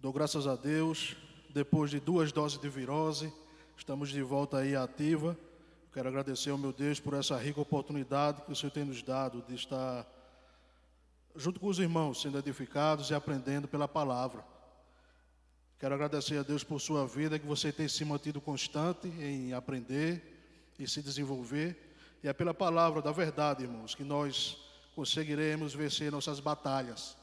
Dou graças a Deus, depois de 2 doses de virose, estamos de volta aí ativa. Quero agradecer ao meu Deus por essa rica oportunidade que o Senhor tem nos dado de estar junto com os irmãos, sendo edificados e aprendendo pela palavra. Quero agradecer a Deus por sua vida, que você tem se mantido constante em aprender e se desenvolver. E é pela palavra da verdade, irmãos, que nós conseguiremos vencer nossas batalhas.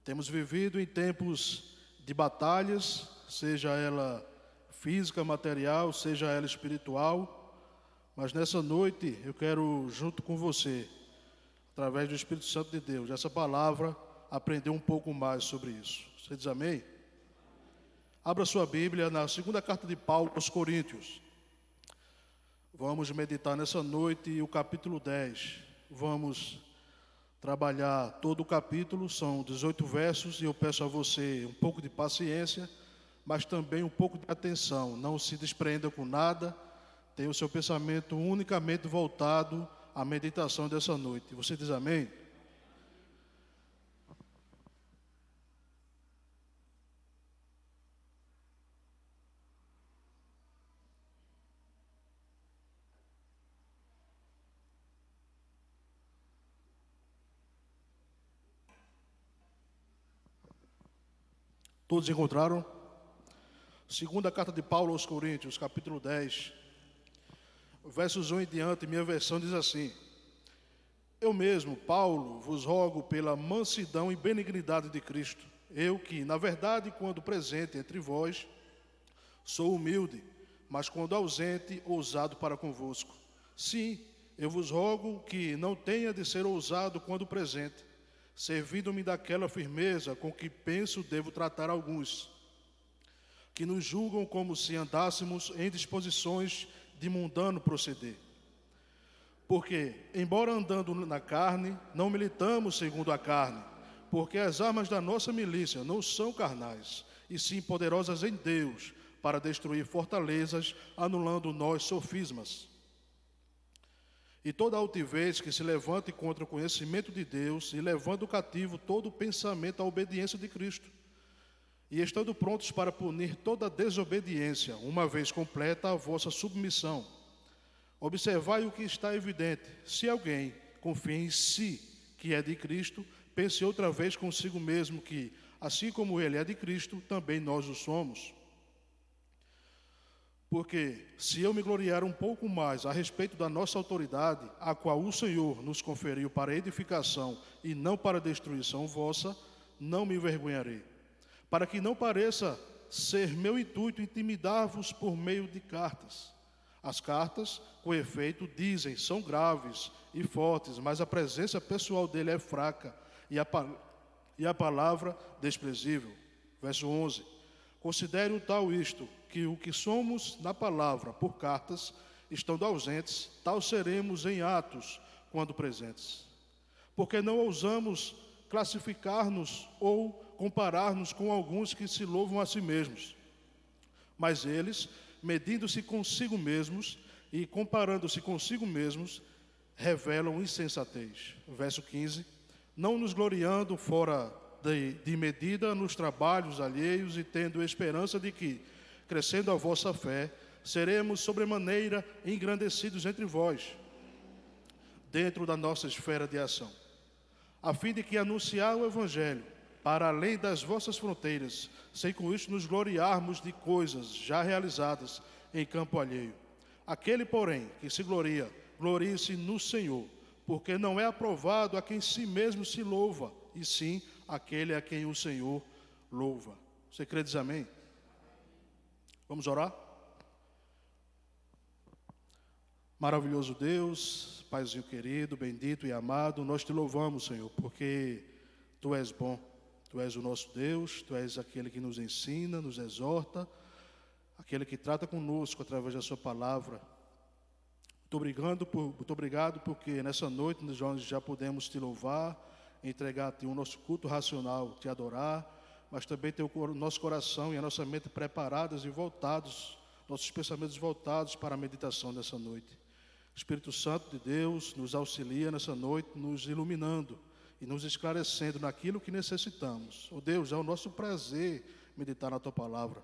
Temos vivido em tempos de batalhas, seja ela física, material, seja ela espiritual, mas nessa noite eu quero, junto com você, através do Espírito Santo de Deus, essa palavra, aprender um pouco mais sobre isso. Você diz amém? Abra sua Bíblia na segunda carta de Paulo aos Coríntios. Vamos meditar nessa noite o capítulo 10. Vamos trabalhar todo o capítulo, são 18 versos, e eu peço a você um pouco de paciência, mas também um pouco de atenção. Não se desprenda com nada, tenha o seu pensamento unicamente voltado à meditação dessa noite. Você diz amém? Todos encontraram? Segunda carta de Paulo aos Coríntios, capítulo 10, versos 1 em diante, minha versão diz assim: Eu mesmo, Paulo, vos rogo pela mansidão e benignidade de Cristo, eu que, na verdade, quando presente entre vós, sou humilde, mas quando ausente, ousado para convosco. Sim, eu vos rogo que não tenha de ser ousado quando presente, servindo-me daquela firmeza com que penso devo tratar alguns, que nos julgam como se andássemos em disposições de mundano proceder. Porque, embora andando na carne, não militamos segundo a carne, porque as armas da nossa milícia não são carnais, e sim poderosas em Deus, para destruir fortalezas, anulando nós sofismas. E toda altivez que se levante contra o conhecimento de Deus, e levando cativo todo o pensamento à obediência de Cristo, e estando prontos para punir toda desobediência, uma vez completa a vossa submissão. Observai o que está evidente: se alguém confia em si, que é de Cristo, pense outra vez consigo mesmo que, assim como ele é de Cristo, também nós o somos. Porque, se eu me gloriar um pouco mais a respeito da nossa autoridade, a qual o Senhor nos conferiu para edificação e não para destruição vossa, não me envergonharei. Para que não pareça ser meu intuito intimidar-vos por meio de cartas. As cartas, com efeito, dizem, são graves e fortes, mas a presença pessoal dele é fraca e a palavra desprezível. Verso 11. Considere o tal isto, que o que somos na palavra por cartas, estando ausentes, tal seremos em atos quando presentes. Porque não ousamos classificar-nos ou comparar-nos com alguns que se louvam a si mesmos. Mas eles, medindo-se consigo mesmos e comparando-se consigo mesmos, revelam insensatez. Verso 15. Não nos gloriando fora de medida nos trabalhos alheios e tendo esperança de que, crescendo a vossa fé, seremos sobremaneira engrandecidos entre vós, dentro da nossa esfera de ação, a fim de que anunciar o Evangelho para além das vossas fronteiras, sem com isso nos gloriarmos de coisas já realizadas em campo alheio. Aquele, porém, que se gloria, glorie-se no Senhor, porque não é aprovado a quem si mesmo se louva, e sim aquele a quem o Senhor louva. Você crê, diz amém? Vamos orar? Maravilhoso Deus, Paizinho querido, bendito e amado, nós te louvamos, Senhor, porque Tu és bom, Tu és o nosso Deus, Tu és aquele que nos ensina, nos exorta, aquele que trata conosco através da Sua palavra. Muito obrigado porque nessa noite nós já podemos Te louvar, entregar-Te o nosso culto racional, Te adorar, mas também ter o nosso coração e a nossa mente preparados e voltados, nossos pensamentos voltados para a meditação dessa noite. Espírito Santo de Deus nos auxilia nessa noite, nos iluminando e nos esclarecendo naquilo que necessitamos. Oh Deus, é o nosso prazer meditar na Tua palavra.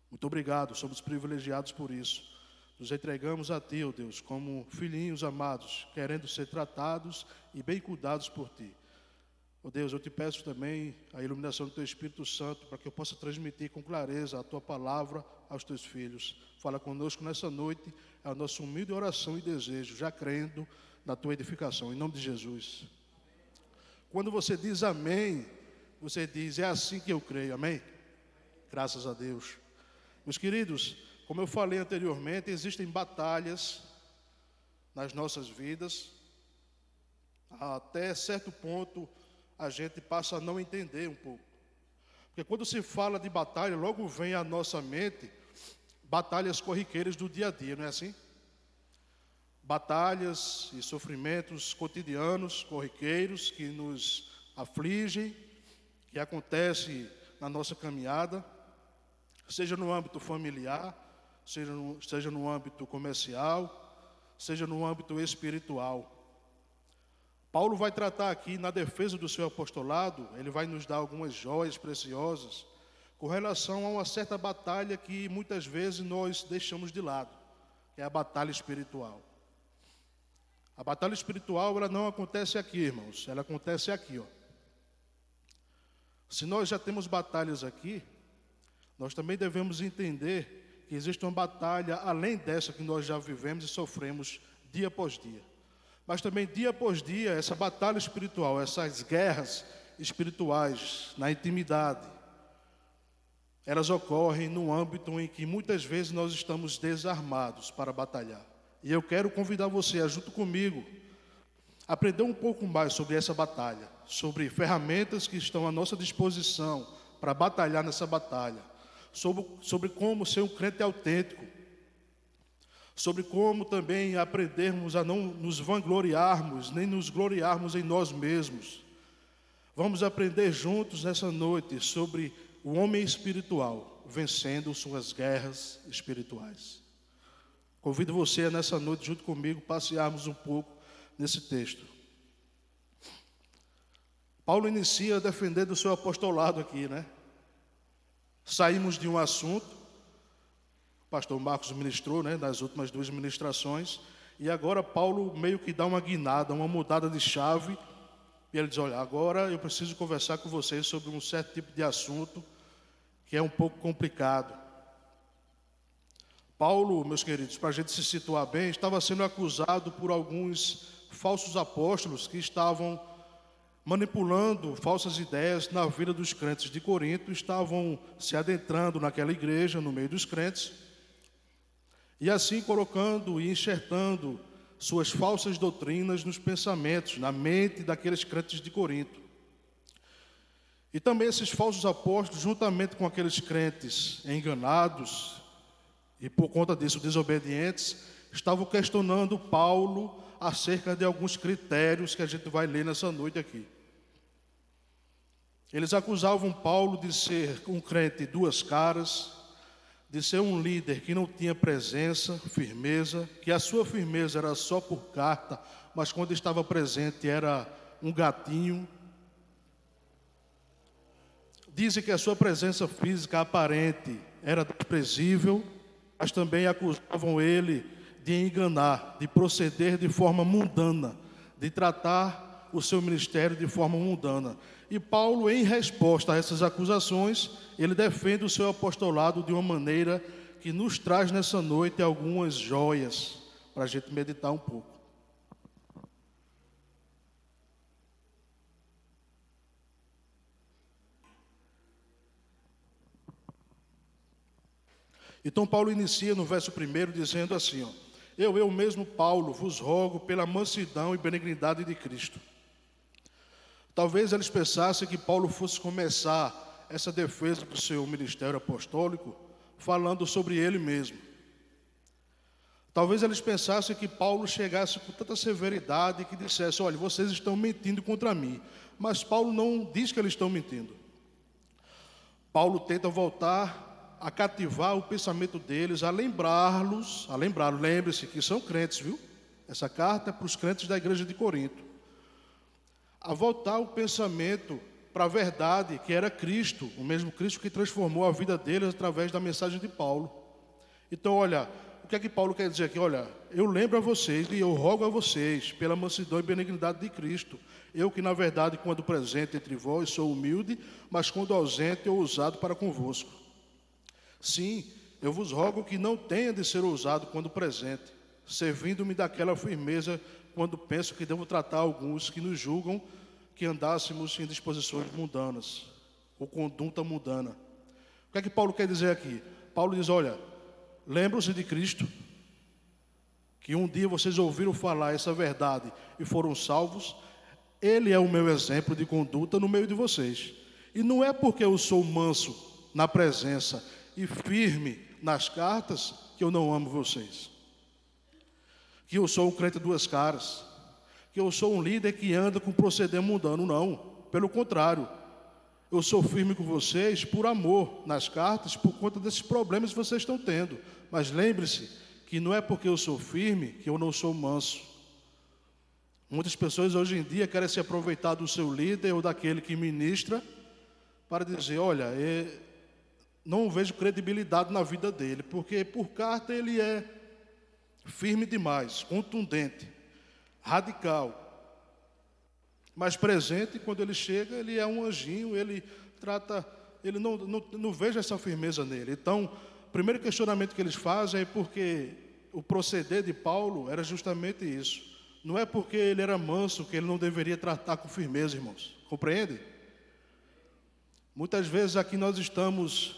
Muito obrigado, somos privilegiados por isso. Nos entregamos a Ti, oh Deus, como filhinhos amados, querendo ser tratados e bem cuidados por Ti. Oh Deus, eu te peço também a iluminação do Teu Espírito Santo, para que eu possa transmitir com clareza a Tua palavra aos Teus filhos. Fala conosco nessa noite, é a nossa humilde oração e desejo, já crendo na Tua edificação, em nome de Jesus. Quando você diz amém, você diz, é assim que eu creio, amém? Graças a Deus. Meus queridos, como eu falei anteriormente, existem batalhas nas nossas vidas. Até certo ponto, a gente passa a não entender um pouco. Porque quando se fala de batalha, logo vem à nossa mente batalhas corriqueiras do dia a dia, não é assim? Batalhas e sofrimentos cotidianos, corriqueiros, que nos afligem, que acontecem na nossa caminhada, seja no âmbito familiar, seja no âmbito comercial, seja no âmbito espiritual. Paulo vai tratar aqui, na defesa do seu apostolado, ele vai nos dar algumas joias preciosas com relação a uma certa batalha que muitas vezes nós deixamos de lado, que é a batalha espiritual. A batalha espiritual, ela não acontece aqui, irmãos, ela acontece aqui, ó. Se nós já temos batalhas aqui, nós também devemos entender que existe uma batalha além dessa que nós já vivemos e sofremos dia após dia. Mas também dia após dia, essa batalha espiritual, essas guerras espirituais na intimidade, elas ocorrem no âmbito em que muitas vezes nós estamos desarmados para batalhar. E eu quero convidar você a, junto comigo, aprender um pouco mais sobre essa batalha, sobre ferramentas que estão à nossa disposição para batalhar nessa batalha, sobre como ser um crente autêntico, sobre como também aprendermos a não nos vangloriarmos, nem nos gloriarmos em nós mesmos. Vamos aprender juntos nessa noite sobre o homem espiritual, vencendo suas guerras espirituais. Convido você a nessa noite, junto comigo, passearmos um pouco nesse texto. Paulo inicia defendendo o seu apostolado aqui, né? Saímos de um assunto, o pastor Marcos ministrou, né, nas últimas duas ministrações, e agora Paulo meio que dá uma guinada, uma mudada de chave, e ele diz, olha, agora eu preciso conversar com vocês sobre um certo tipo de assunto que é um pouco complicado. Paulo, meus queridos, para a gente se situar bem, estava sendo acusado por alguns falsos apóstolos que estavam manipulando falsas ideias na vida dos crentes de Corinto, estavam se adentrando naquela igreja, no meio dos crentes, e assim colocando e enxertando suas falsas doutrinas nos pensamentos, na mente daqueles crentes de Corinto. E também esses falsos apóstolos, juntamente com aqueles crentes enganados e por conta disso desobedientes, estavam questionando Paulo acerca de alguns critérios que a gente vai ler nessa noite aqui. Eles acusavam Paulo de ser um crente duas caras, de ser um líder que não tinha presença, firmeza, que a sua firmeza era só por carta, mas quando estava presente era um gatinho. Dizem que a sua presença física aparente era desprezível, mas também acusavam ele de enganar, de proceder de forma mundana, de tratar o seu ministério de forma mundana. E Paulo, em resposta a essas acusações, ele defende o seu apostolado de uma maneira que nos traz nessa noite algumas joias para a gente meditar um pouco. Então Paulo inicia no verso 1 dizendo assim, ó, eu mesmo Paulo vos rogo pela mansidão e benignidade de Cristo. Talvez eles pensassem que Paulo fosse começar essa defesa do seu ministério apostólico falando sobre ele mesmo. Talvez eles pensassem que Paulo chegasse com tanta severidade que dissesse, olha, vocês estão mentindo contra mim. Mas Paulo não diz que eles estão mentindo. Paulo tenta voltar a cativar o pensamento deles, a lembrá-los, lembre-se que são crentes, viu? Essa carta é para os crentes da igreja de Corinto. a voltar o pensamento para a verdade, que era Cristo, o mesmo Cristo que transformou a vida deles através da mensagem de Paulo. Então, olha, o que é que Paulo quer dizer aqui? Olha, eu lembro a vocês e eu rogo a vocês, pela mansidão e benignidade de Cristo, eu que, na verdade, quando presente entre vós, sou humilde, mas quando ausente, eu ousado para convosco. Sim, eu vos rogo que não tenha de ser ousado quando presente, servindo-me daquela firmeza quando penso que devo tratar alguns que nos julgam que andássemos em disposições mundanas, ou conduta mundana. O que é que Paulo quer dizer aqui? Paulo diz, olha, lembram-se de Cristo, que um dia vocês ouviram falar essa verdade e foram salvos. Ele é o meu exemplo de conduta no meio de vocês. E não é porque eu sou manso na presença e firme nas cartas que eu não amo vocês. Que eu sou um crente de duas caras. Que eu sou um líder que anda com proceder mundano. Não, pelo contrário. Eu sou firme com vocês por amor nas cartas, por conta desses problemas que vocês estão tendo. Mas lembre-se que não é porque eu sou firme que eu não sou manso. Muitas pessoas hoje em dia querem se aproveitar do seu líder ou daquele que ministra para dizer, olha, não vejo credibilidade na vida dele, porque por carta ele é firme demais, contundente, radical. Mas presente, quando ele chega, ele é um anjinho, ele não vejo essa firmeza nele. Então, o primeiro questionamento que eles fazem é porque o proceder de Paulo era justamente isso. Não é porque ele era manso que ele não deveria tratar com firmeza, irmãos. Compreende? Muitas vezes aqui nós estamos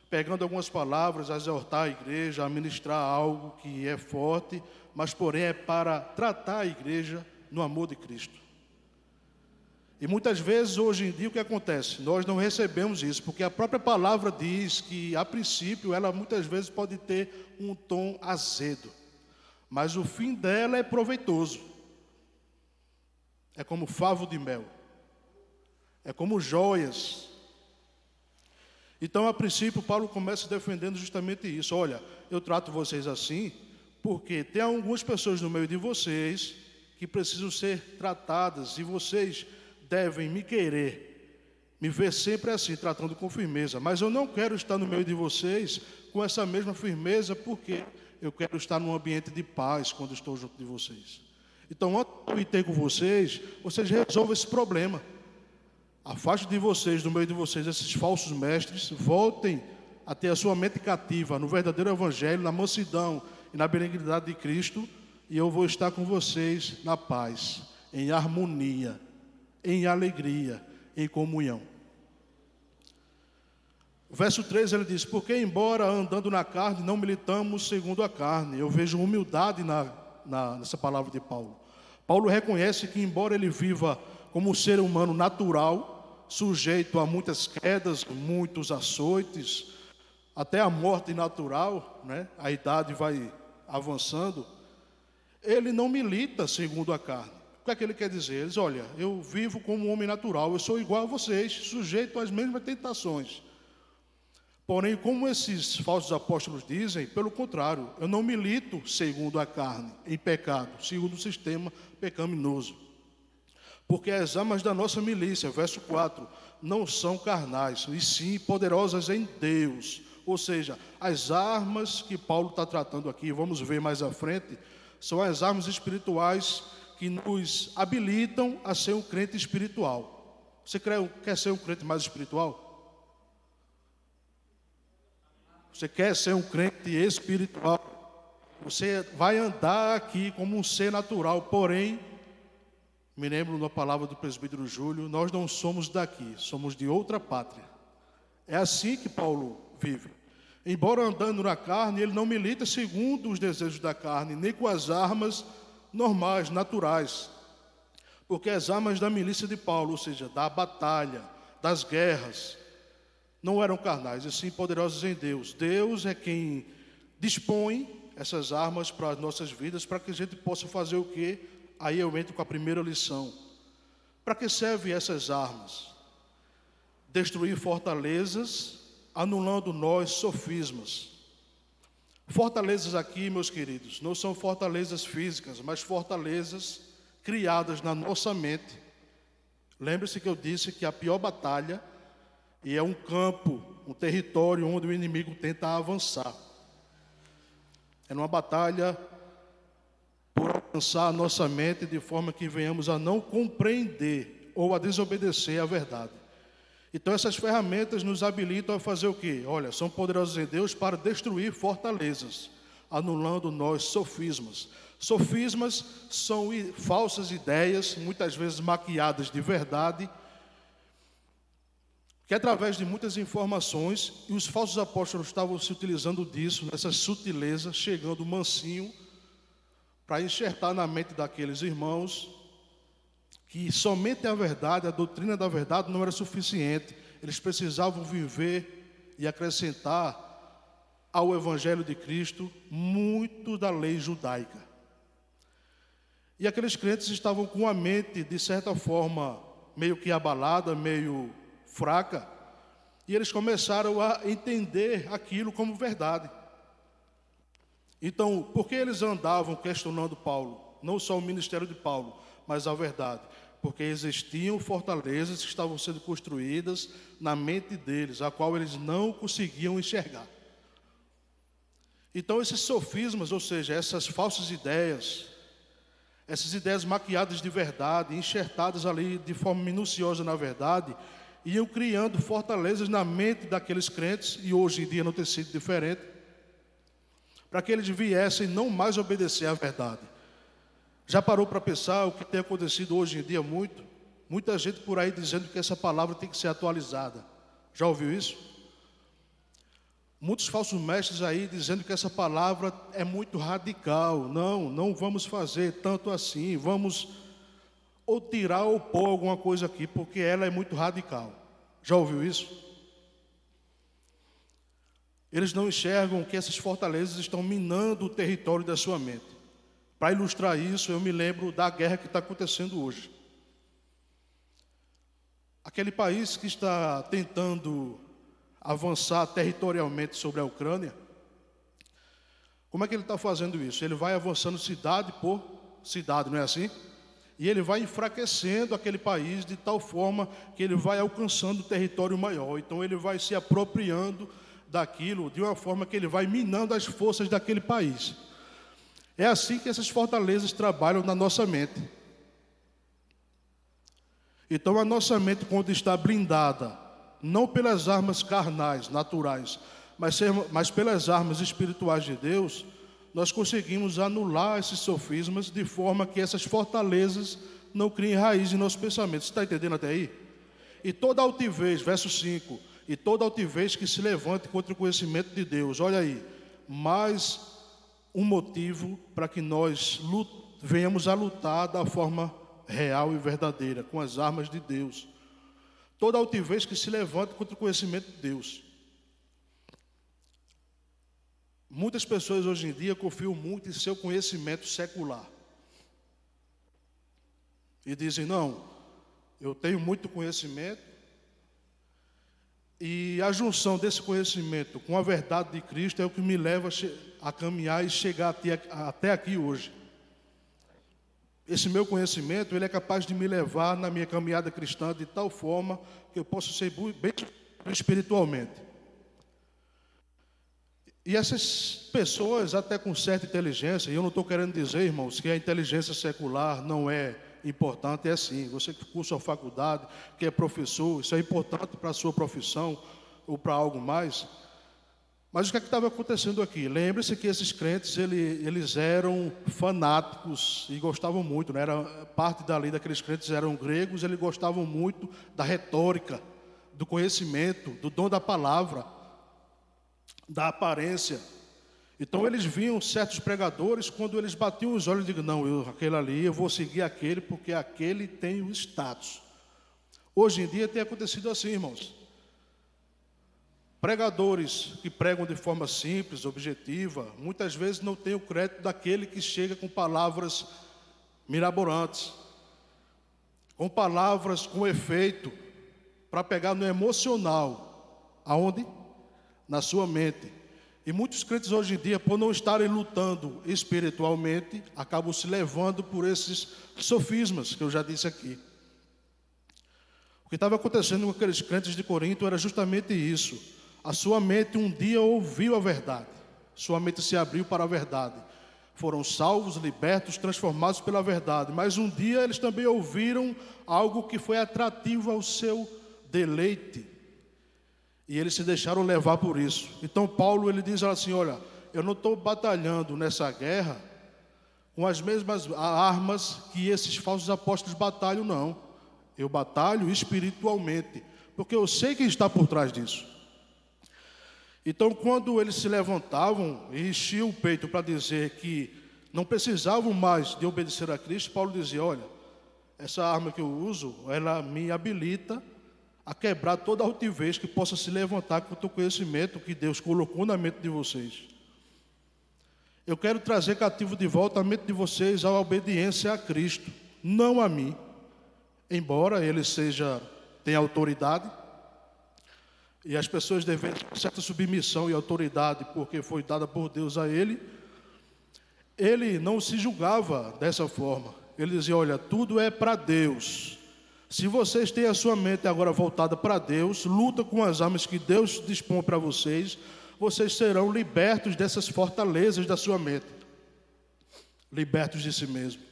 pegando algumas palavras, a exortar a igreja, a ministrar algo que é forte, mas porém é para tratar a igreja no amor de Cristo. E muitas vezes, hoje em dia, o que acontece? Nós não recebemos isso, porque a própria palavra diz que, a princípio, ela muitas vezes pode ter um tom azedo, mas o fim dela é proveitoso. É como favo de mel, é como joias. Então, a princípio, Paulo começa defendendo justamente isso. Olha, eu trato vocês assim, porque tem algumas pessoas no meio de vocês que precisam ser tratadas, e vocês devem me querer, me ver sempre assim, tratando com firmeza. Mas eu não quero estar no meio de vocês com essa mesma firmeza, porque eu quero estar num ambiente de paz quando estou junto de vocês. Então, antes de eu ir ter com vocês resolvam esse problema. Afaste de vocês, do meio de vocês, esses falsos mestres. Voltem a ter a sua mente cativa no verdadeiro evangelho, na mansidão e na benignidade de Cristo. E eu vou estar com vocês na paz, em harmonia, em alegria, em comunhão. O verso 3 ele diz, porque embora andando na carne, não militamos segundo a carne. Eu vejo humildade nessa palavra de Paulo. Paulo reconhece que embora ele viva como um ser humano natural, sujeito a muitas quedas, muitos açoites, até a morte natural, né? A idade vai avançando, ele não milita segundo a carne. O que é que ele quer dizer? Ele diz, olha, eu vivo como um homem natural, eu sou igual a vocês, sujeito às mesmas tentações. Porém, como esses falsos apóstolos dizem, pelo contrário, eu não milito segundo a carne, em pecado, segundo o sistema pecaminoso. Porque as armas da nossa milícia, verso 4, não são carnais, e sim poderosas em Deus. Ou seja, as armas que Paulo está tratando aqui, vamos ver mais à frente, são as armas espirituais que nos habilitam a ser um crente espiritual. Você quer ser um crente mais espiritual? Você quer ser um crente espiritual? Você vai andar aqui como um ser natural, porém, me lembro da palavra do presbítero Júlio, nós não somos daqui, somos de outra pátria. É assim que Paulo vive. Embora andando na carne, ele não milita segundo os desejos da carne, nem com as armas normais, naturais. Porque as armas da milícia de Paulo, ou seja, da batalha, das guerras, não eram carnais, e sim poderosas em Deus. Deus é quem dispõe essas armas para as nossas vidas, para que a gente possa fazer o quê? Aí eu entro com a primeira lição. Para que servem essas armas? Destruir fortalezas, anulando nós sofismas. Fortalezas aqui, meus queridos, não são fortalezas físicas, mas fortalezas criadas na nossa mente, Lembre-se que eu disse que a pior batalha e é um campo, um território onde o inimigo tenta avançar. É uma batalha por alcançar a nossa mente de forma que venhamos a não compreender ou a desobedecer à verdade. Então essas ferramentas nos habilitam a fazer o quê? Olha, são poderosas em Deus para destruir fortalezas, anulando nós sofismas. Sofismas são falsas ideias, muitas vezes maquiadas de verdade, que através de muitas informações, e os falsos apóstolos estavam se utilizando disso, nessa sutileza, chegando mansinho, para enxertar na mente daqueles irmãos, que somente a verdade, a doutrina da verdade não era suficiente, eles precisavam viver e acrescentar ao Evangelho de Cristo muito da lei judaica. E aqueles crentes estavam com a mente, de certa forma, meio que abalada, meio fraca, e eles começaram a entender aquilo como verdade. Então, por que eles andavam questionando Paulo? Não só o ministério de Paulo, mas a verdade. Porque existiam fortalezas que estavam sendo construídas na mente deles, a qual eles não conseguiam enxergar. Então, esses sofismas, ou seja, essas falsas ideias, essas ideias maquiadas de verdade, enxertadas ali de forma minuciosa na verdade, iam criando fortalezas na mente daqueles crentes, e hoje em dia não tem sido diferente, para que eles viessem não mais obedecer à verdade. Já parou para pensar o que tem acontecido hoje em dia muito? Muita gente por aí dizendo que essa palavra tem que ser atualizada. Já ouviu isso? Muitos falsos mestres aí dizendo que essa palavra é muito radical. Não vamos fazer tanto assim. Vamos ou tirar ou pôr alguma coisa aqui, porque ela é muito radical. Já ouviu isso? Eles não enxergam que essas fortalezas estão minando o território da sua mente. Para ilustrar isso, eu me lembro da guerra que está acontecendo hoje. Aquele país que está tentando avançar territorialmente sobre a Ucrânia, como é que ele está fazendo isso? Ele vai avançando cidade por cidade, não é assim? E ele vai enfraquecendo aquele país de tal forma que ele vai alcançando um território maior. Então ele vai se apropriando daquilo de uma forma que ele vai minando as forças daquele país. É assim que essas fortalezas trabalham na nossa mente. Então a nossa mente, quando está blindada, não pelas armas carnais, naturais, mas pelas armas espirituais de Deus, nós conseguimos anular esses sofismas de forma que essas fortalezas não criem raiz em nossos pensamentos. Você está entendendo até aí? E toda altivez, verso 5, e toda altivez que se levante contra o conhecimento de Deus, olha aí, mais um motivo para que nós venhamos a lutar da forma real e verdadeira, com as armas de Deus. Toda altivez que se levante contra o conhecimento de Deus. Muitas pessoas hoje em dia confiam muito em seu conhecimento secular. E dizem, não, eu tenho muito conhecimento, e a junção desse conhecimento com a verdade de Cristo é o que me leva a caminhar e chegar até aqui hoje. Esse meu conhecimento, ele é capaz de me levar na minha caminhada cristã de tal forma que eu possa ser bem espiritualmente. E essas pessoas, até com certa inteligência, e eu não estou querendo dizer, irmãos, que a inteligência secular não é importante, é sim. Você que cursa a faculdade, que é professor, isso é importante para a sua profissão ou para algo mais. Mas o que é que estava acontecendo aqui? Lembre-se que esses crentes, eles eram fanáticos e gostavam muito, né? Parte dali daqueles crentes eram gregos, eles gostavam muito da retórica, do conhecimento, do dom da palavra, da aparência. Então eles viam certos pregadores, quando eles batiam os olhos, diziam, não, aquele ali, eu vou seguir aquele, porque aquele tem o status. Hoje em dia tem acontecido assim, irmãos. Pregadores que pregam de forma simples, objetiva, muitas vezes não têm o crédito daquele que chega com palavras mirabolantes, com palavras com efeito, para pegar no emocional. Aonde? Na sua mente. E muitos crentes hoje em dia, por não estarem lutando espiritualmente, acabam se levando por esses sofismas que eu já disse aqui. O que estava acontecendo com aqueles crentes de Corinto era justamente isso. A sua mente um dia ouviu a verdade. Sua mente se abriu para a verdade. Foram salvos, libertos, transformados pela verdade. Mas um dia eles também ouviram algo que foi atrativo ao seu deleite. E eles se deixaram levar por isso. Então Paulo ele diz assim, olha, eu não estou batalhando nessa guerra com as mesmas armas que esses falsos apóstolos batalham, não. Eu batalho espiritualmente, porque eu sei quem está por trás disso. Então, quando eles se levantavam e enchiam o peito para dizer que não precisavam mais de obedecer a Cristo, Paulo dizia, olha, essa arma que eu uso, ela me habilita a quebrar toda a altivez que possa se levantar contra o conhecimento que Deus colocou na mente de vocês. Eu quero trazer cativo de volta a mente de vocês à obediência a Cristo, não a mim. Embora ele tenha autoridade, e as pessoas devem ter certa submissão e autoridade, porque foi dada por Deus a ele, ele não se julgava dessa forma. Ele dizia, olha, tudo é para Deus. Se vocês têm a sua mente agora voltada para Deus, luta com as armas que Deus dispõe para vocês, vocês serão libertos dessas fortalezas da sua mente. Libertos de si mesmo.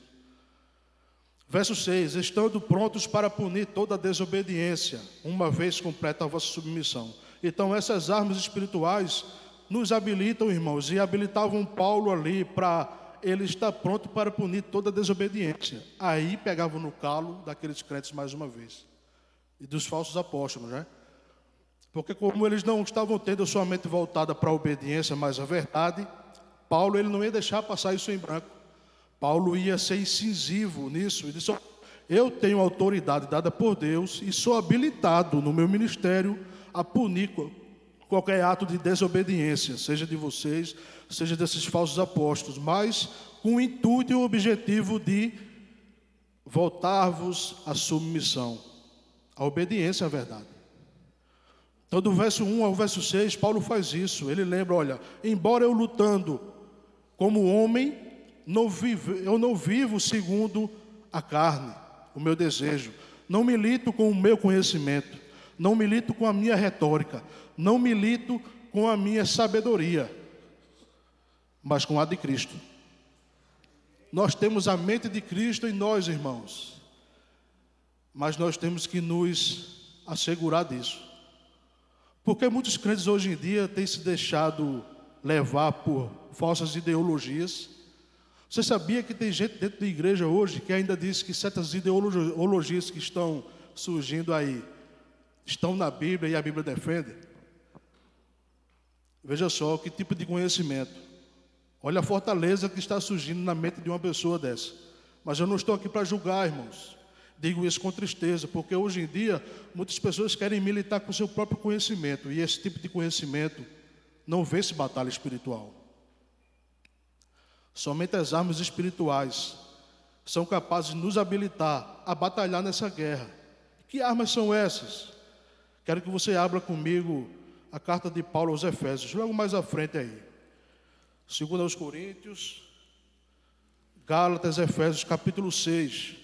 Verso 6, estando prontos para punir toda a desobediência, uma vez completa a vossa submissão. Então essas armas espirituais nos habilitam, irmãos, e habilitavam Paulo ali para ele estar pronto para punir toda a desobediência. Aí pegavam no calo daqueles crentes mais uma vez. E dos falsos apóstolos, né? Porque como eles não estavam tendo a sua mente voltada para a obediência, mas a verdade, Paulo ele não ia deixar passar isso em branco. Paulo ia ser incisivo nisso. Ele disse, eu tenho autoridade dada por Deus e sou habilitado no meu ministério a punir qualquer ato de desobediência, seja de vocês, seja desses falsos apóstolos, mas com o intuito e o objetivo de voltar-vos à submissão, à obediência à verdade. Então, do verso 1 ao verso 6, Paulo faz isso. Ele lembra, olha, embora eu lutando como homem, eu não vivo segundo a carne, o meu desejo. Não milito com o meu conhecimento. Não milito com a minha retórica. Não milito com a minha sabedoria. Mas com a de Cristo. Nós temos a mente de Cristo em nós, irmãos. Mas nós temos que nos assegurar disso. Porque muitos crentes hoje em dia têm se deixado levar por falsas ideologias. Você sabia que tem gente dentro da igreja hoje que ainda diz que certas ideologias que estão surgindo aí estão na Bíblia e a Bíblia defende? Veja só que tipo de conhecimento. Olha a fortaleza que está surgindo na mente de uma pessoa dessa. Mas eu não estou aqui para julgar, irmãos. Digo isso com tristeza, porque hoje em dia muitas pessoas querem militar com o seu próprio conhecimento. E esse tipo de conhecimento não vence batalha espiritual. Somente as armas espirituais são capazes de nos habilitar a batalhar nessa guerra. Que armas são essas? Quero que você abra comigo a carta de Paulo aos Efésios, logo mais à frente aí. 2 aos Coríntios, Gálatas, Efésios, capítulo 6.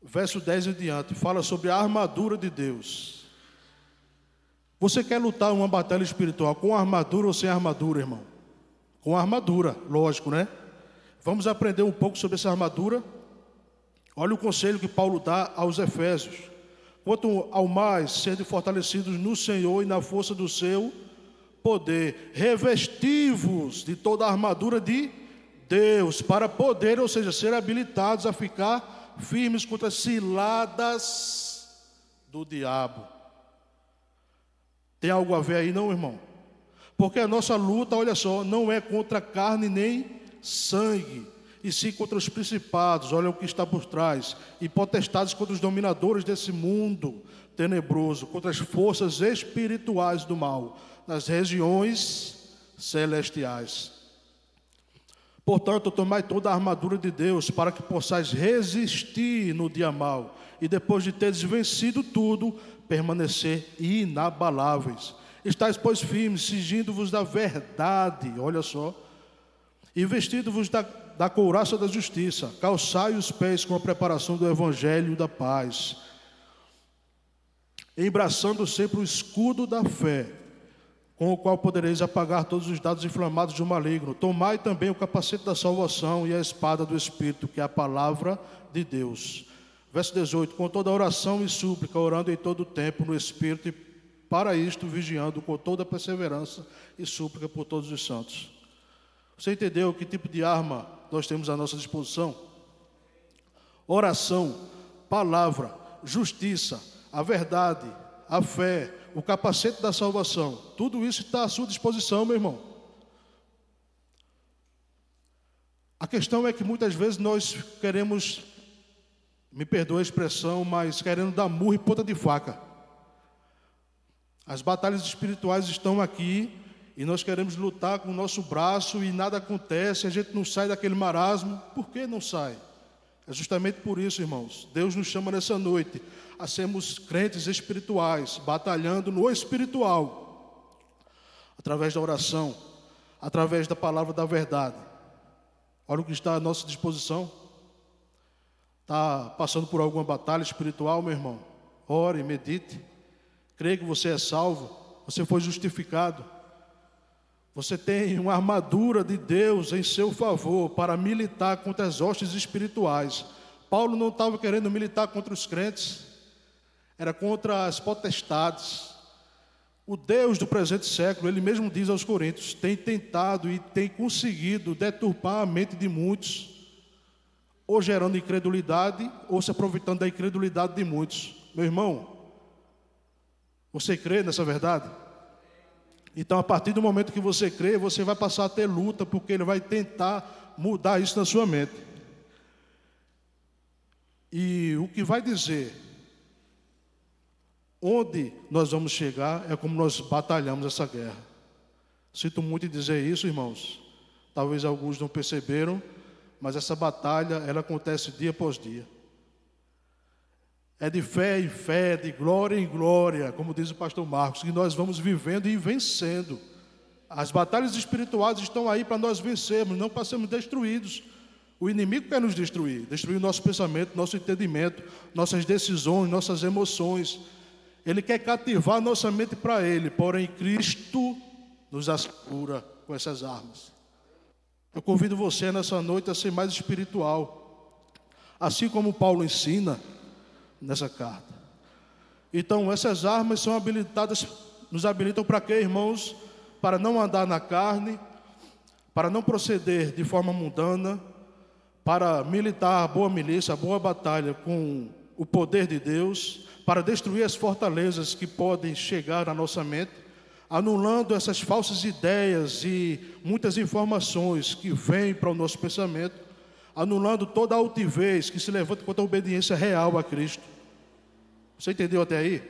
Verso 10 em diante, fala sobre a armadura de Deus. Você quer lutar uma batalha espiritual com armadura ou sem armadura, irmão? Com armadura, lógico, né? Vamos aprender um pouco sobre essa armadura. Olha o conselho que Paulo dá aos Efésios. Quanto ao mais, sede fortalecidos no Senhor e na força do seu poder, revesti-vos de toda a armadura de Deus, para poder, ou seja, ser habilitados a ficar firmes contra as ciladas do diabo. Tem algo a ver aí, não, irmão? Porque a nossa luta, olha só, não é contra carne nem sangue, e sim contra os principados, olha o que está por trás, e potestades contra os dominadores desse mundo tenebroso, contra as forças espirituais do mal, nas regiões celestiais. Portanto, tomai toda a armadura de Deus, para que possais resistir no dia mau, e depois de teres vencido tudo, permanecer inabaláveis. Estais, pois, firmes, cingindo-vos da verdade, olha só, e vestindo-vos da couraça da justiça, calçai os pés com a preparação do evangelho da paz, embraçando sempre o escudo da fé, com o qual podereis apagar todos os dados inflamados do maligno. Tomai também o capacete da salvação e a espada do Espírito, que é a palavra de Deus. Verso 18, com toda oração e súplica, orando em todo o tempo no Espírito, e para isto vigiando com toda perseverança e súplica por todos os santos. Você entendeu que tipo de arma nós temos à nossa disposição? Oração, palavra, justiça, a verdade, a fé, o capacete da salvação. Tudo isso está à sua disposição, meu irmão. A questão é que muitas vezes nós queremos, me perdoe a expressão, mas querendo dar murro e ponta de faca. As batalhas espirituais estão aqui e nós queremos lutar com o nosso braço e nada acontece, a gente não sai daquele marasmo. Por que não sai? É justamente por isso, irmãos. Deus nos chama nessa noite a sermos crentes espirituais, batalhando no espiritual, através da oração, através da palavra da verdade. Olha o que está à nossa disposição. Está passando por alguma batalha espiritual, meu irmão? Ore, medite. Creia que você é salvo, você foi justificado. Você tem uma armadura de Deus em seu favor para militar contra as hostes espirituais. Paulo não estava querendo militar contra os crentes, era contra as potestades. O Deus do presente século, ele mesmo diz aos Coríntios, tem tentado e tem conseguido deturpar a mente de muitos, ou gerando incredulidade, ou se aproveitando da incredulidade de muitos. Meu irmão, você crê nessa verdade? Então, a partir do momento que você crê, você vai passar a ter luta, porque ele vai tentar mudar isso na sua mente. E o que vai dizer onde nós vamos chegar é como nós batalhamos essa guerra. Sinto muito em dizer isso, irmãos. Talvez alguns não perceberam, mas essa batalha, ela acontece dia após dia. É de fé em fé, de glória em glória, como diz o pastor Marcos, que nós vamos vivendo e vencendo. As batalhas espirituais estão aí para nós vencermos, não para sermos destruídos. O inimigo quer nos destruir o nosso pensamento, nosso entendimento, nossas decisões, nossas emoções. Ele quer cativar nossa mente para ele, porém Cristo nos assegura com essas armas. Eu convido você nessa noite a ser mais espiritual, assim como Paulo ensina nessa carta. Então, essas armas são habilitadas, nos habilitam para quê, irmãos? Para não andar na carne, para não proceder de forma mundana, para militar a boa milícia, a boa batalha com o poder de Deus, para destruir as fortalezas que podem chegar à nossa mente, anulando essas falsas ideias e muitas informações que vêm para o nosso pensamento, anulando toda a altivez que se levanta contra a obediência real a Cristo. Você entendeu até aí?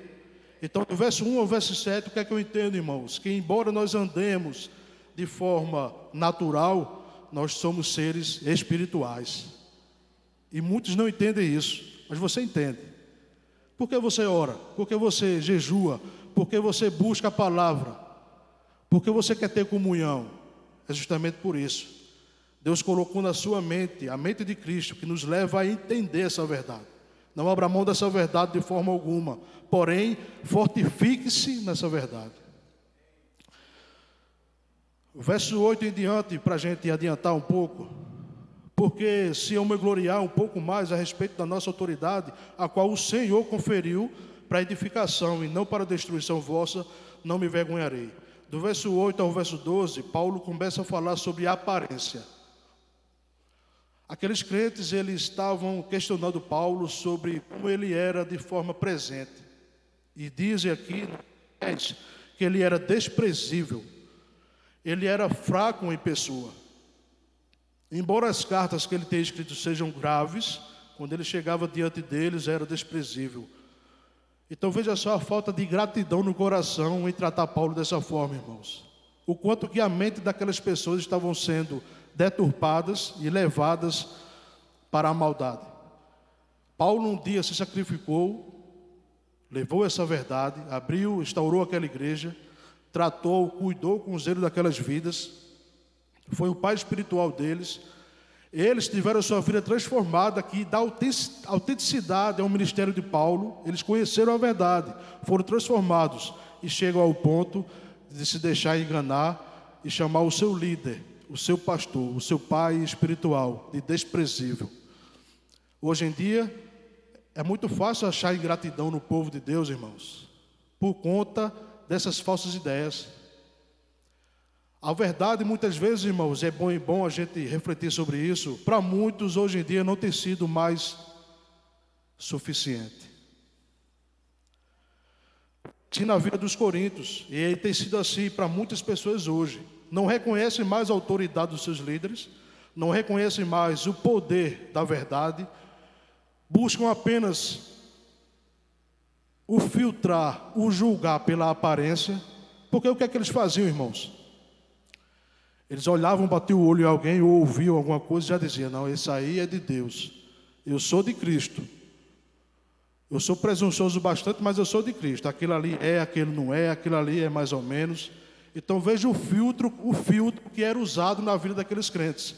Então, do verso 1 ao verso 7, o que é que eu entendo, irmãos? Que embora nós andemos de forma natural, nós somos seres espirituais. E muitos não entendem isso, mas você entende. Por que você ora? Por que você jejua? Por que você busca a palavra? Por que você quer ter comunhão? É justamente por isso. Deus colocou na sua mente, a mente de Cristo, que nos leva a entender essa verdade. Não abra mão dessa verdade de forma alguma, porém, fortifique-se nessa verdade. O verso 8 em diante, para a gente adiantar um pouco, porque se eu me gloriar um pouco mais a respeito da nossa autoridade, a qual o Senhor conferiu para edificação e não para destruição vossa, não me envergonharei. Do verso 8 ao verso 12, Paulo começa a falar sobre a aparência. Aqueles crentes, eles estavam questionando Paulo sobre como ele era de forma presente. E dizem aqui que ele era desprezível. Ele era fraco em pessoa. Embora as cartas que ele tem escrito sejam graves, quando ele chegava diante deles era desprezível. Então veja só a falta de gratidão no coração em tratar Paulo dessa forma, irmãos. O quanto que a mente daquelas pessoas estavam sendo deturpadas e levadas para a maldade. Paulo um dia se sacrificou, levou essa verdade, abriu, instaurou aquela igreja, tratou, cuidou com zelo daquelas vidas, foi o pai espiritual deles. Eles tiveram a sua vida transformada, que dá autenticidade ao ministério de Paulo. Eles conheceram a verdade, foram transformados e chegam ao ponto de se deixar enganar e chamar o seu líder, o seu pastor, o seu pai espiritual de desprezível. Hoje em dia, é muito fácil achar ingratidão no povo de Deus, irmãos, por conta dessas falsas ideias. A verdade, muitas vezes, irmãos, é bom a gente refletir sobre isso. Para muitos, hoje em dia, não tem sido mais suficiente. Sim, na vida dos coríntios, e tem sido assim para muitas pessoas hoje. Não reconhecem mais a autoridade dos seus líderes, não reconhecem mais o poder da verdade, buscam apenas o filtrar, o julgar pela aparência. Porque o que é que eles faziam, irmãos? Eles olhavam, batiam o olho em alguém ou ouviam alguma coisa e já diziam: não, esse aí é de Deus, eu sou de Cristo. Eu sou presunçoso bastante, mas eu sou de Cristo. Aquilo ali é, aquilo não é, aquilo ali é mais ou menos. Então veja o filtro que era usado na vida daqueles crentes.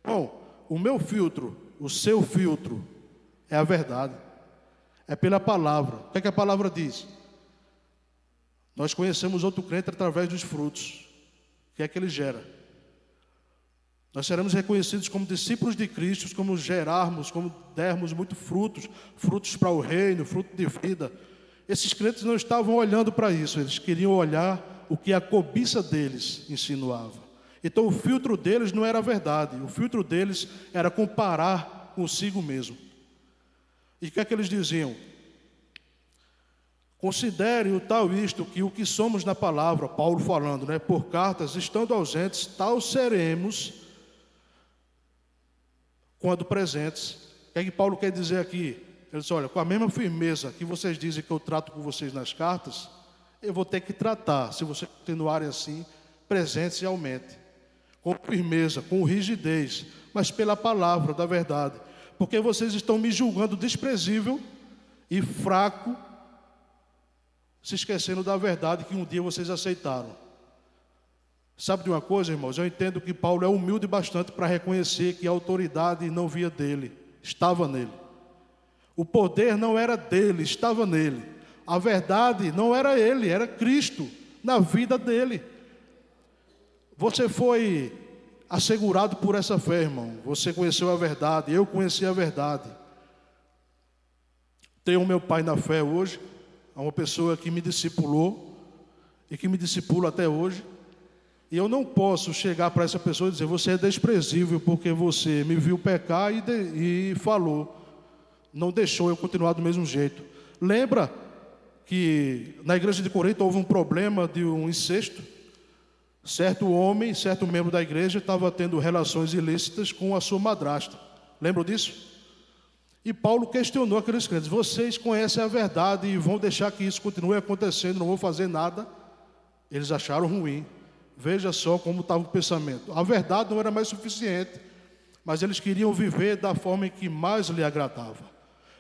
Bom, o meu filtro, o seu filtro é a verdade, é pela palavra. O que é que a palavra diz? Nós conhecemos outro crente através dos frutos. O que é que ele gera? Nós seremos reconhecidos como discípulos de Cristo, como gerarmos, como dermos muitos frutos para o reino, fruto de vida. Esses crentes não estavam olhando para isso, eles queriam olhar o que a cobiça deles insinuava. Então o filtro deles não era a verdade, o filtro deles era comparar consigo mesmo. E o que é que eles diziam? Considere o tal isto, que o que somos na palavra, Paulo falando, por cartas, estando ausentes, tal seremos quando presentes. O que é que Paulo quer dizer aqui? Ele diz: olha, com a mesma firmeza que vocês dizem que eu trato com vocês nas cartas, eu vou ter que tratar, se vocês continuarem assim, presentes realmente, com firmeza, com rigidez, mas pela palavra da verdade, porque vocês estão me julgando desprezível e fraco, se esquecendo da verdade que um dia vocês aceitaram. Sabe de uma coisa, irmãos? Eu entendo que Paulo é humilde bastante para reconhecer que a autoridade não via dele, estava nele. O poder não era dele, estava nele. A verdade não era ele, era Cristo na vida dele. Você foi assegurado por essa fé, irmão. Você conheceu a verdade, eu conheci a verdade. Tenho meu pai na fé hoje. É uma pessoa que me discipulou e que me discipula até hoje. E eu não posso chegar para essa pessoa e dizer: você é desprezível porque você me viu pecar e falou. Não deixou eu continuar do mesmo jeito. Lembra que na igreja de Corinto houve um problema de um incesto? Certo homem, certo membro da igreja estava tendo relações ilícitas com a sua madrasta. Lembram disso? E Paulo questionou aqueles crentes: vocês conhecem a verdade e vão deixar que isso continue acontecendo, não vão fazer nada? Eles acharam ruim. Veja só como estava o pensamento. A verdade não era mais suficiente, mas eles queriam viver da forma em que mais lhe agradava.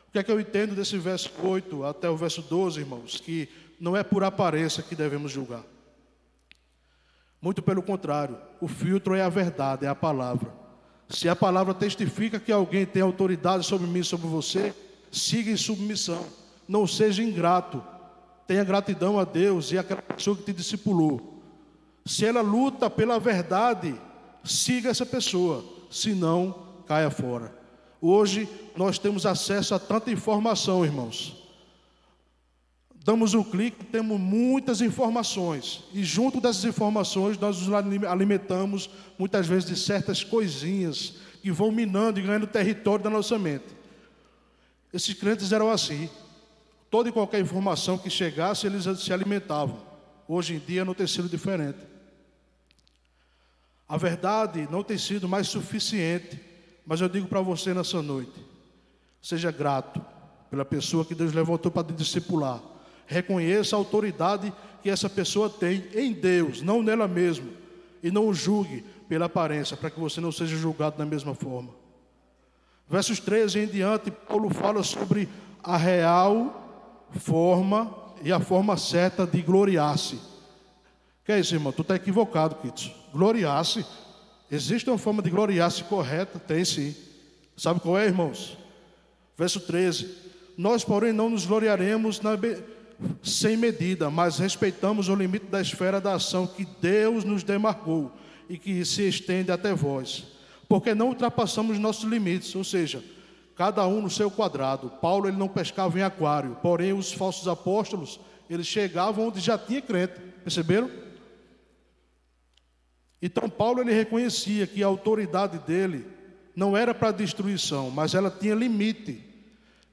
O que é que eu entendo desse verso 8 até o verso 12, irmãos? Que não é por aparência que devemos julgar. Muito pelo contrário, o filtro é a verdade, é a palavra. Se a palavra testifica que alguém tem autoridade sobre mim, sobre você, siga em submissão. Não seja ingrato. Tenha gratidão a Deus e àquela pessoa que te discipulou. Se ela luta pela verdade, siga essa pessoa. Se não, caia fora. Hoje nós temos acesso a tanta informação, irmãos. Damos um clique, temos muitas informações. E junto dessas informações nós nos alimentamos muitas vezes de certas coisinhas que vão minando e ganhando território da nossa mente. Esses crentes eram assim. Toda e qualquer informação que chegasse, eles se alimentavam. Hoje em dia não tem sido diferente. A verdade não tem sido mais suficiente. Mas eu digo para você nessa noite: seja grato pela pessoa que Deus levantou para te discipular. Reconheça a autoridade que essa pessoa tem em Deus, não nela mesma. E não o julgue pela aparência, para que você não seja julgado da mesma forma. Versos 13 em diante, Paulo fala sobre a real forma e a forma certa de gloriar-se. Que é isso, irmão? Tu está equivocado, Kitts. Gloriar-se. Existe uma forma de gloriar-se correta? Tem sim. Sabe qual é, irmãos? Verso 13. Nós, porém, não nos gloriaremos sem medida, mas respeitamos o limite da esfera da ação que Deus nos demarcou e que se estende até vós. Porque não ultrapassamos nossos limites, ou seja, cada um no seu quadrado. Paulo, ele não pescava em aquário, porém os falsos apóstolos, eles chegavam onde já tinha crente. Perceberam? Então Paulo, ele reconhecia que a autoridade dele não era para destruição, mas ela tinha limite.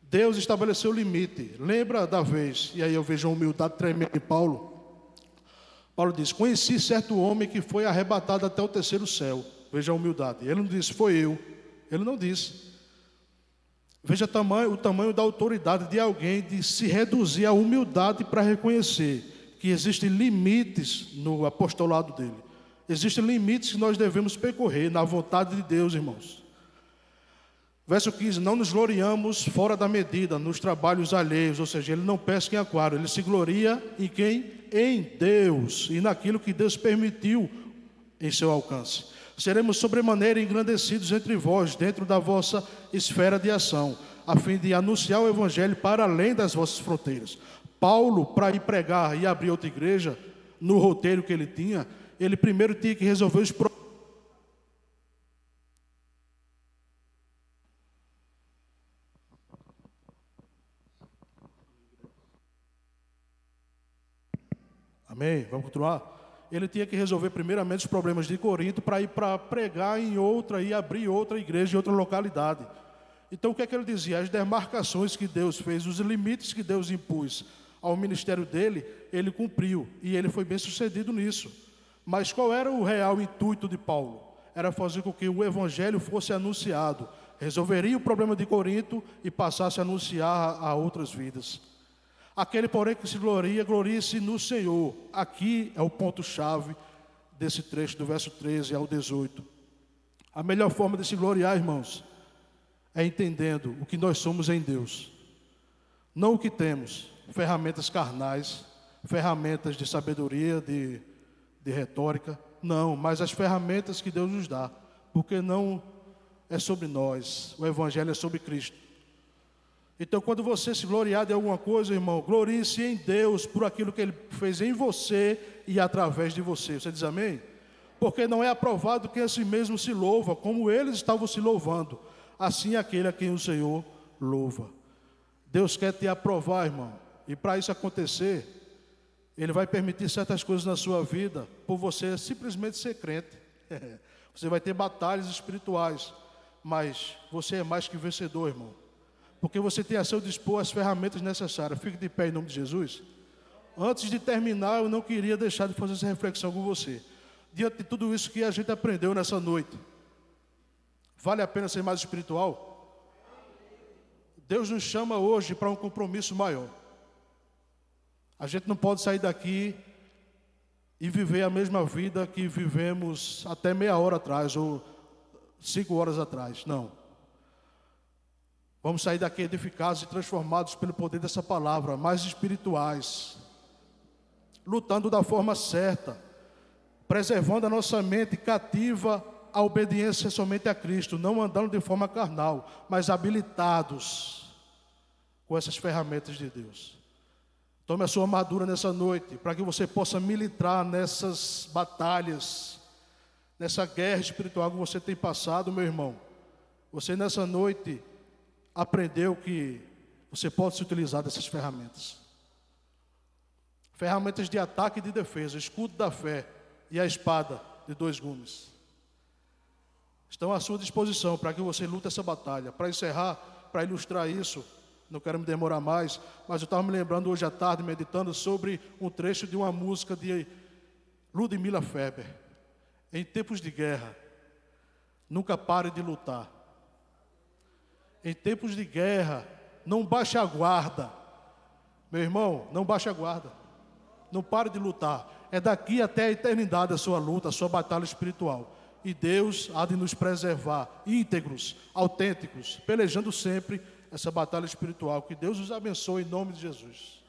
Deus estabeleceu limite. Lembra da vez, e aí eu vejo a humildade tremenda em Paulo. Paulo diz: conheci certo homem que foi arrebatado até o terceiro céu. Veja a humildade. Ele não disse, foi eu. Ele não disse. Veja o tamanho da autoridade de alguém, de se reduzir à humildade para reconhecer que existem limites no apostolado dele. Existem limites que nós devemos percorrer na vontade de Deus, irmãos. Verso 15, não nos gloriamos fora da medida, nos trabalhos alheios, ou seja, ele não pesca em aquário, ele se gloria em quem? Em Deus, e naquilo que Deus permitiu em seu alcance. Seremos sobremaneira engrandecidos entre vós, dentro da vossa esfera de ação, a fim de anunciar o Evangelho para além das vossas fronteiras. Paulo, para ir pregar e abrir outra igreja, no roteiro que ele tinha, ele primeiro tinha que resolver os problemas. Amém? Vamos continuar? Ele tinha que resolver primeiramente os problemas de Corinto para ir para pregar em outra e abrir outra igreja em outra localidade. Então o que é que ele dizia? As demarcações que Deus fez, os limites que Deus impôs ao ministério dele, ele cumpriu e ele foi bem sucedido nisso. Mas qual era o real intuito de Paulo? Era fazer com que o evangelho fosse anunciado, resolveria o problema de Corinto e passasse a anunciar a outras vidas. Aquele, porém, que se glorie-se no Senhor. Aqui é o ponto-chave desse trecho, do verso 13 ao 18. A melhor forma de se gloriar, irmãos, é entendendo o que nós somos em Deus. Não o que temos, ferramentas carnais, ferramentas de sabedoria, de retórica. Não, mas as ferramentas que Deus nos dá. Porque não é sobre nós, o Evangelho é sobre Cristo. Então, quando você se gloriar de alguma coisa, irmão, glorie-se em Deus por aquilo que Ele fez em você e através de você. Você diz amém? Porque não é aprovado quem a si mesmo se louva, como eles estavam se louvando. Assim aquele a quem o Senhor louva. Deus quer te aprovar, irmão. E para isso acontecer, Ele vai permitir certas coisas na sua vida, por você simplesmente ser crente. Você vai ter batalhas espirituais, mas você é mais que vencedor, irmão. Porque você tem a seu dispor as ferramentas necessárias. Fique de pé em nome de Jesus. Antes de terminar, eu não queria deixar de fazer essa reflexão com você. Diante de tudo isso que a gente aprendeu nessa noite, vale a pena ser mais espiritual? Deus nos chama hoje para um compromisso maior. A gente não pode sair daqui e viver a mesma vida que vivemos até meia hora atrás ou 5 horas atrás. Não. Vamos sair daqui edificados e transformados pelo poder dessa palavra, mais espirituais, lutando da forma certa, preservando a nossa mente cativa à obediência somente a Cristo, não andando de forma carnal, mas habilitados com essas ferramentas de Deus. Tome a sua armadura nessa noite, para que você possa militar nessas batalhas, nessa guerra espiritual que você tem passado, meu irmão. Você nessa noite aprendeu que você pode se utilizar dessas ferramentas. Ferramentas de ataque e de defesa, escudo da fé e a espada de 2 gumes. Estão à sua disposição para que você lute essa batalha. Para encerrar, para ilustrar isso, não quero me demorar mais, mas eu estava me lembrando hoje à tarde, meditando sobre um trecho de uma música de Ludmilla Feber. Em tempos de guerra, nunca pare de lutar. Em tempos de guerra, não baixe a guarda. Meu irmão, não baixe a guarda. Não pare de lutar. É daqui até a eternidade a sua luta, a sua batalha espiritual. E Deus há de nos preservar, íntegros, autênticos, pelejando sempre essa batalha espiritual. Que Deus os abençoe em nome de Jesus.